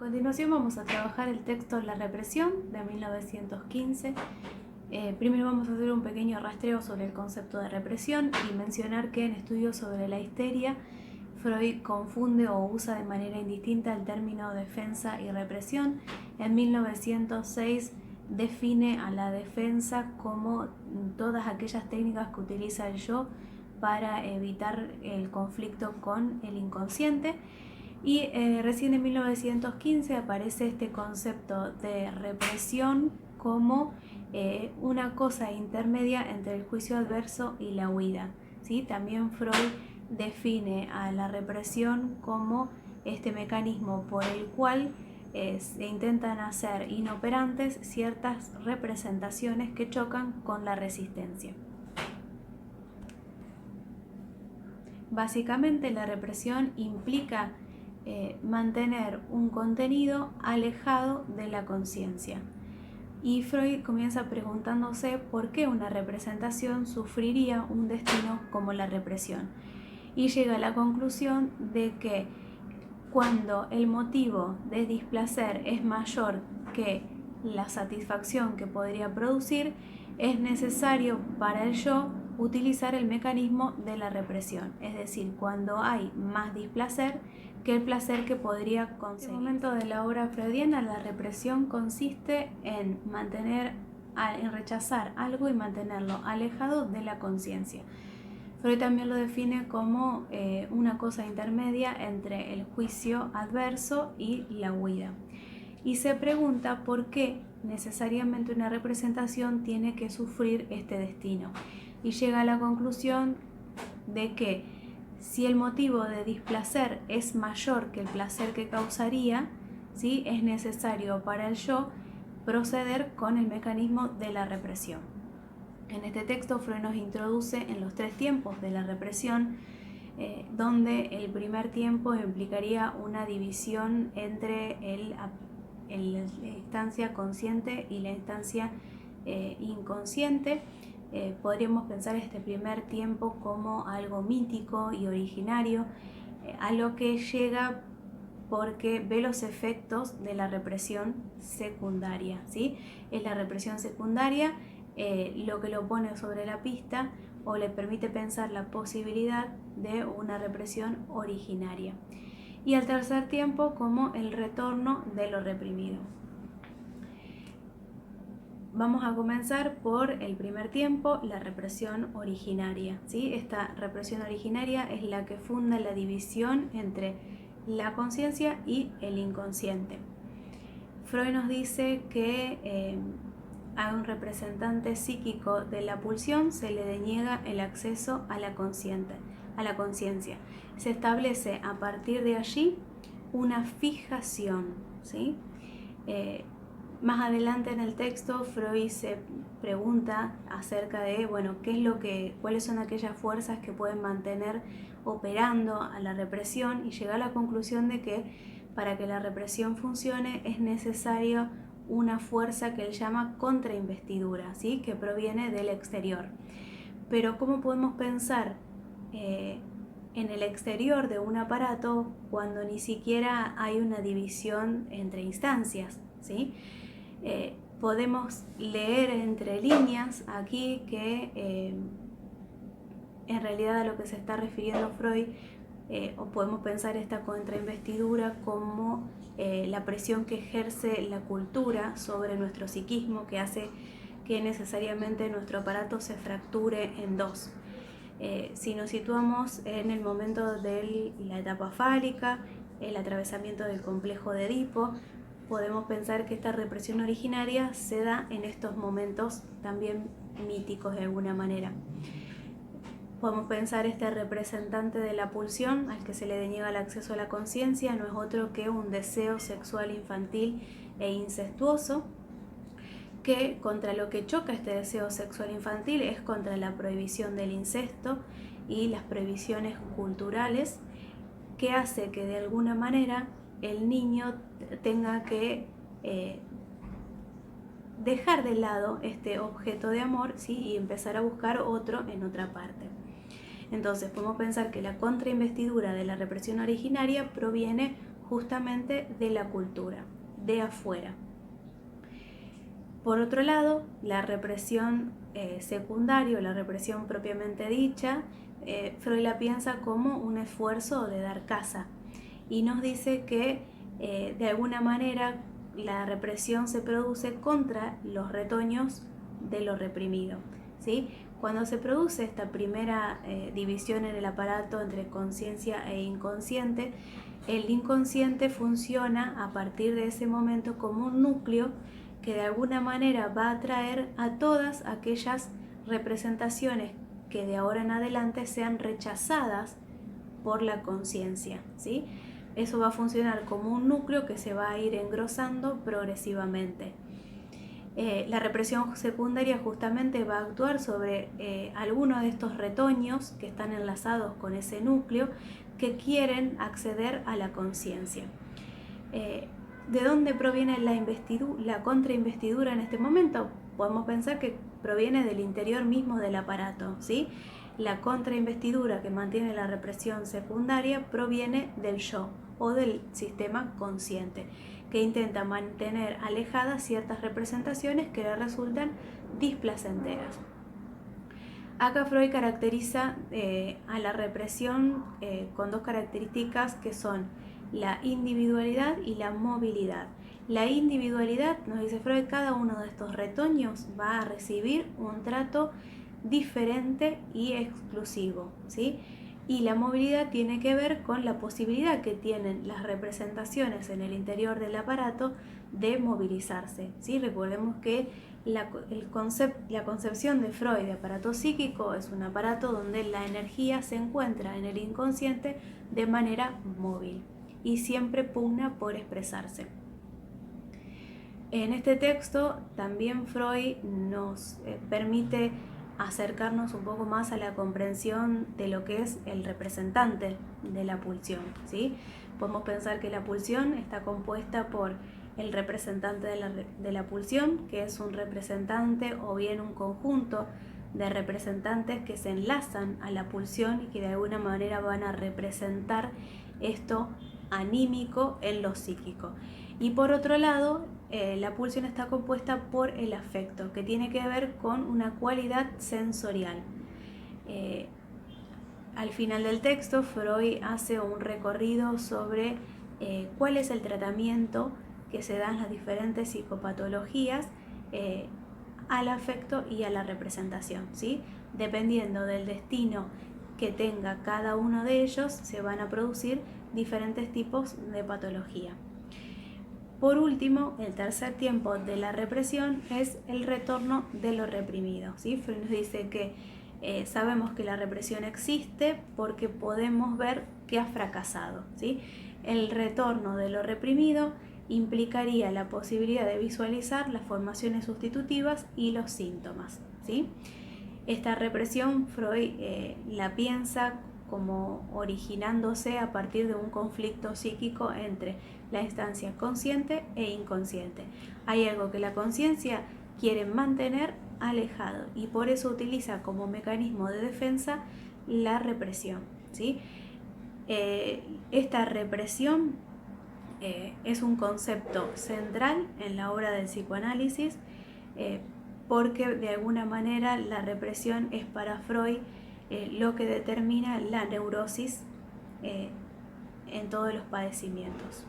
continuación vamos a trabajar el texto La represión de 1915. Primero vamos a hacer un pequeño rastreo sobre el concepto de represión y mencionar que en estudios sobre la histeria Freud confunde o usa de manera indistinta el término defensa y represión. En 1906 define a la defensa como todas aquellas técnicas que utiliza el yo para evitar el conflicto con el inconsciente. Y recién en 1915 aparece este concepto de represión como una cosa intermedia entre el juicio adverso y la huida, ¿sí? También Freud define a la represión como este mecanismo por el cual se intentan hacer inoperantes ciertas representaciones que chocan con la resistencia. Básicamente la represión implica mantener un contenido alejado de la conciencia. Y Freud comienza preguntándose por qué una representación sufriría un destino como la represión. Y llega a la conclusión de que cuando el motivo de displacer es mayor que la satisfacción que podría producir, es necesario para el yo utilizar el mecanismo de la represión, es decir, cuando hay más displacer que el placer que podría conseguir. En el momento de la obra freudiana, la represión consiste en rechazar algo y mantenerlo alejado de la conciencia. Freud también lo define como una cosa intermedia entre el juicio adverso y la huida. Y se pregunta por qué necesariamente una representación tiene que sufrir este destino. Y llega a la conclusión de que si el motivo de displacer es mayor que el placer que causaría, ¿sí?, es necesario para el yo proceder con el mecanismo de la represión. En este texto Freud nos introduce en los tres tiempos de la represión, donde el primer tiempo implicaría una división entre la instancia consciente y la instancia inconsciente. Podríamos pensar este primer tiempo como algo mítico y originario, a lo que llega porque ve los efectos de la represión secundaria, ¿sí? Es la represión secundaria lo que lo pone sobre la pista o le permite pensar la posibilidad de una represión originaria. Y al tercer tiempo como el retorno de lo reprimido. Vamos a comenzar por el primer tiempo, la represión originaria, ¿sí? Esta represión originaria es la que funda la división entre la conciencia y el inconsciente. Freud nos dice que a un representante psíquico de la pulsión se le deniega el acceso a la conciencia. Se establece a partir de allí una fijación, ¿sí? Más adelante en el texto, Freud se pregunta acerca de, cuáles son aquellas fuerzas que pueden mantener operando a la represión, y llega a la conclusión de que para que la represión funcione es necesaria una fuerza que él llama contrainvestidura, ¿sí?, que proviene del exterior. Pero ¿cómo podemos pensar en el exterior de un aparato cuando ni siquiera hay una división entre instancias, ¿sí? Podemos leer entre líneas aquí que en realidad a lo que se está refiriendo Freud, o podemos pensar esta contrainvestidura como la presión que ejerce la cultura sobre nuestro psiquismo, que hace que necesariamente nuestro aparato se fracture en dos. Si nos situamos en el momento de la etapa fálica, el atravesamiento del complejo de Edipo, podemos pensar que esta represión originaria se da en estos momentos también míticos de alguna manera. Podemos pensar este representante de la pulsión al que se le deniega el acceso a la conciencia no es otro que un deseo sexual infantil e incestuoso, que contra lo que choca este deseo sexual infantil es contra la prohibición del incesto y las prohibiciones culturales, que hace que de alguna manera el niño tenga que dejar de lado este objeto de amor, ¿sí?, y empezar a buscar otro en otra parte. Entonces podemos pensar que la contrainvestidura de la represión originaria proviene justamente de la cultura, de afuera. Por otro lado, la represión secundaria, la represión propiamente dicha, Freud la piensa como un esfuerzo de dar caza y nos dice que de alguna manera la represión se produce contra los retoños de lo reprimido, ¿sí? Cuando se produce esta primera división en el aparato entre conciencia e inconsciente, el inconsciente funciona a partir de ese momento como un núcleo que de alguna manera va a atraer a todas aquellas representaciones que de ahora en adelante sean rechazadas por la conciencia, ¿sí? Eso va a funcionar como un núcleo que se va a ir engrosando progresivamente. La represión secundaria justamente va a actuar sobre algunos de estos retoños que están enlazados con ese núcleo que quieren acceder a la conciencia. ¿De dónde proviene la contrainvestidura en este momento? Podemos pensar que proviene del interior mismo del aparato, ¿sí? La contrainvestidura que mantiene la represión secundaria proviene del yo o del sistema consciente, que intenta mantener alejadas ciertas representaciones que le resultan displacenteras. Acá Freud caracteriza a la represión con dos características que son la individualidad y la movilidad. La individualidad, nos dice Freud, cada uno de estos retoños va a recibir un trato diferente y exclusivo, ¿sí? Y la movilidad tiene que ver con la posibilidad que tienen las representaciones en el interior del aparato de movilizarse, ¿sí? Recordemos que la concepción de Freud de aparato psíquico es un aparato donde la energía se encuentra en el inconsciente de manera móvil y siempre pugna por expresarse. En este texto también Freud nos permite acercarnos un poco más a la comprensión de lo que es el representante de la pulsión, ¿sí? Podemos pensar que la pulsión está compuesta por el representante de la pulsión, que es un representante o bien un conjunto de representantes que se enlazan a la pulsión y que de alguna manera van a representar esto anímico en lo psíquico. Y por otro lado, la pulsión está compuesta por el afecto, que tiene que ver con una cualidad sensorial. Al final del texto, Freud hace un recorrido sobre cuál es el tratamiento que se da en las diferentes psicopatologías al afecto y a la representación, ¿sí? Dependiendo del destino que tenga cada uno de ellos, se van a producir diferentes tipos de patología. Por último, el tercer tiempo de la represión es el retorno de lo reprimido, ¿sí? Freud nos dice que sabemos que la represión existe porque podemos ver que ha fracasado, ¿sí? El retorno de lo reprimido implicaría la posibilidad de visualizar las formaciones sustitutivas y los síntomas, ¿sí? Esta represión Freud la piensa como originándose a partir de un conflicto psíquico entre la instancia consciente e inconsciente. Hay algo que la conciencia quiere mantener alejado y por eso utiliza como mecanismo de defensa la represión, ¿sí? Esta represión es un concepto central en la obra del psicoanálisis porque de alguna manera la represión es para Freud lo que determina la neurosis en todos los padecimientos.